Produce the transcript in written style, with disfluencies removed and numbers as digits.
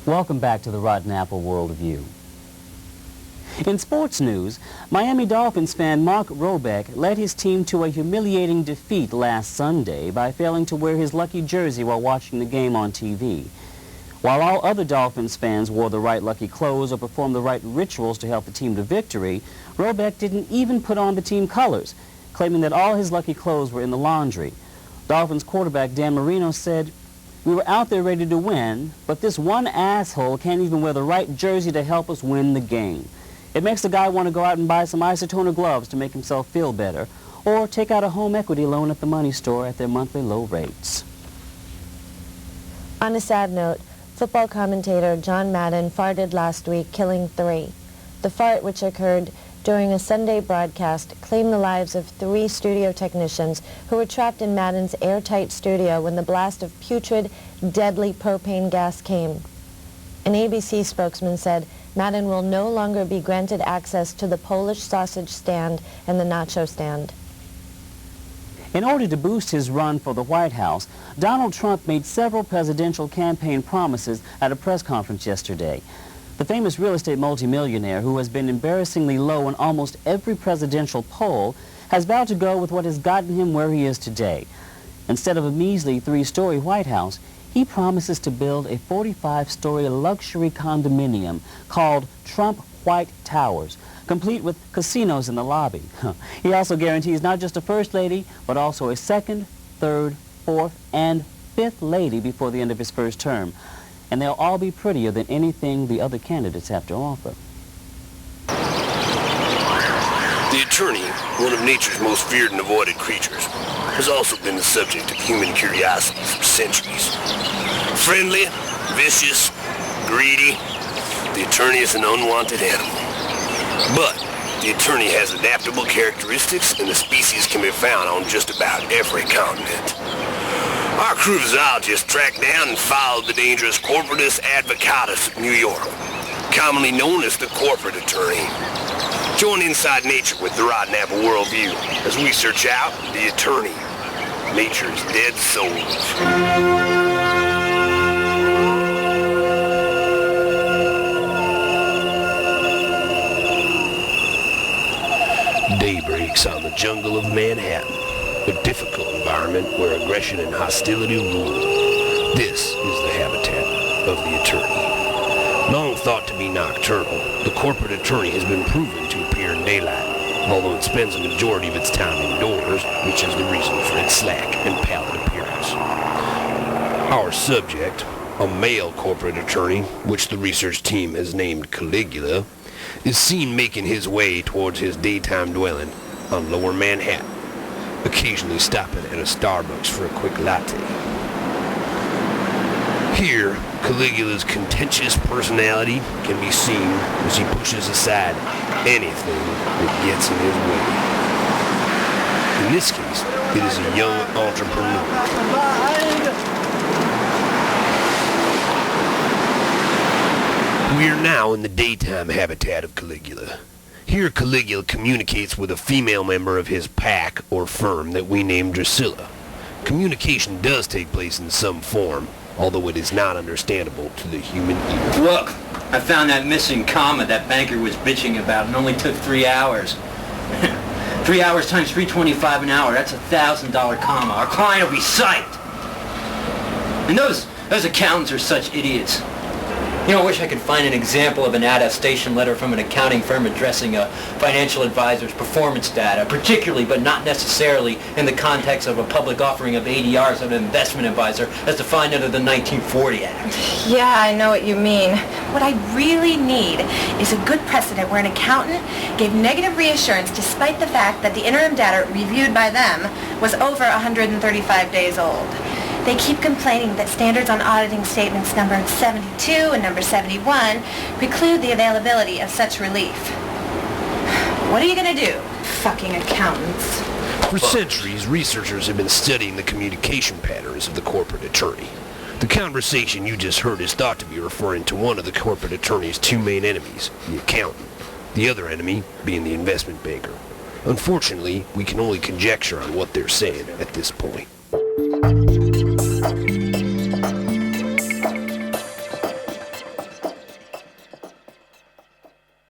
Welcome back to the Rotten Apple Worldview. In sports news, Miami Dolphins fan Mark Robeck led his team to a humiliating defeat last Sunday by failing to wear his lucky jersey while watching the game on TV. While all other Dolphins fans wore the right lucky clothes or performed the right rituals to help the team to victory, Robeck didn't even put on the team colors, claiming that all his lucky clothes were in the laundry. Dolphins quarterback Dan Marino said, "We were out there ready to win, but this one asshole can't even wear the right jersey to help us win the game. It makes the guy want to go out and buy some Isotoner gloves to make himself feel better, or take out a home equity loan at the money store at their monthly low rates." On a sad note, football commentator John Madden farted last week, killing 3. The fart, which occurred during a Sunday broadcast, claimed the lives of 3 studio technicians who were trapped in Madden's airtight studio when the blast of putrid, deadly propane gas came. An ABC spokesman said Madden will no longer be granted access to the Polish sausage stand and the nacho stand. In order to boost his run for the White House, Donald Trump made several presidential campaign promises at a press conference yesterday. The famous real estate multimillionaire, who has been embarrassingly low in almost every presidential poll, has vowed to go with what has gotten him where he is today. Instead of a measly 3-story White House, he promises to build a 45-story luxury condominium called Trump White Towers, complete with casinos in the lobby. He also guarantees not just a first lady, but also a second, third, fourth, and fifth lady before the end of his first term. And they'll all be prettier than anything the other candidates have to offer. The attorney, one of nature's most feared and avoided creatures, has also been the subject of human curiosity for centuries. Friendly, vicious, greedy, the attorney is an unwanted animal. But the attorney has adaptable characteristics, and the species can be found on just about every continent. Our crew of zoologists tracked down and followed the dangerous Corporatus advocatus of New York, commonly known as the corporate attorney. Join Inside Nature with the Rotten Apple Worldview as we search out the attorney, nature's dead souls. Day breaks on the jungle of Manhattan, a difficult environment where aggression and hostility rule. This is the habitat of the attorney. Long thought to be nocturnal, the corporate attorney has been proven to appear in daylight, although it spends a majority of its time indoors, which is the reason for its slack and pallid appearance. Our subject, a male corporate attorney, which the research team has named Caligula, is seen making his way towards his daytime dwelling on Lower Manhattan, occasionally stopping at a Starbucks for a quick latte. Here, Caligula's contentious personality can be seen as he pushes aside anything that gets in his way. In this case, it is a young entrepreneur. We are now in the daytime habitat of Caligula. Here, Caligula communicates with a female member of his pack or firm that we named Drusilla. Communication does take place in some form, although it is not understandable to the human ear. Look, I found that missing comma that banker was bitching about, and only took 3 hours. 3 hours times $3.25 an hour, that's $1,000 comma. Our client will be psyched. And those accountants are such idiots. You know, I wish I could find an example of an attestation letter from an accounting firm addressing a financial advisor's performance data, particularly but not necessarily in the context of a public offering of ADRs of an investment advisor as defined under the 1940 Act. Yeah, I know what you mean. What I really need is a good precedent where an accountant gave negative reassurance despite the fact that the interim data reviewed by them was over 135 days old. They keep complaining that standards on auditing statements number 72 and number 71 preclude the availability of such relief. What are you going to do, fucking accountants? For centuries, researchers have been studying the communication patterns of the corporate attorney. The conversation you just heard is thought to be referring to one of the corporate attorney's 2 main enemies, the accountant, the other enemy being the investment banker. Unfortunately, we can only conjecture on what they're saying at this point.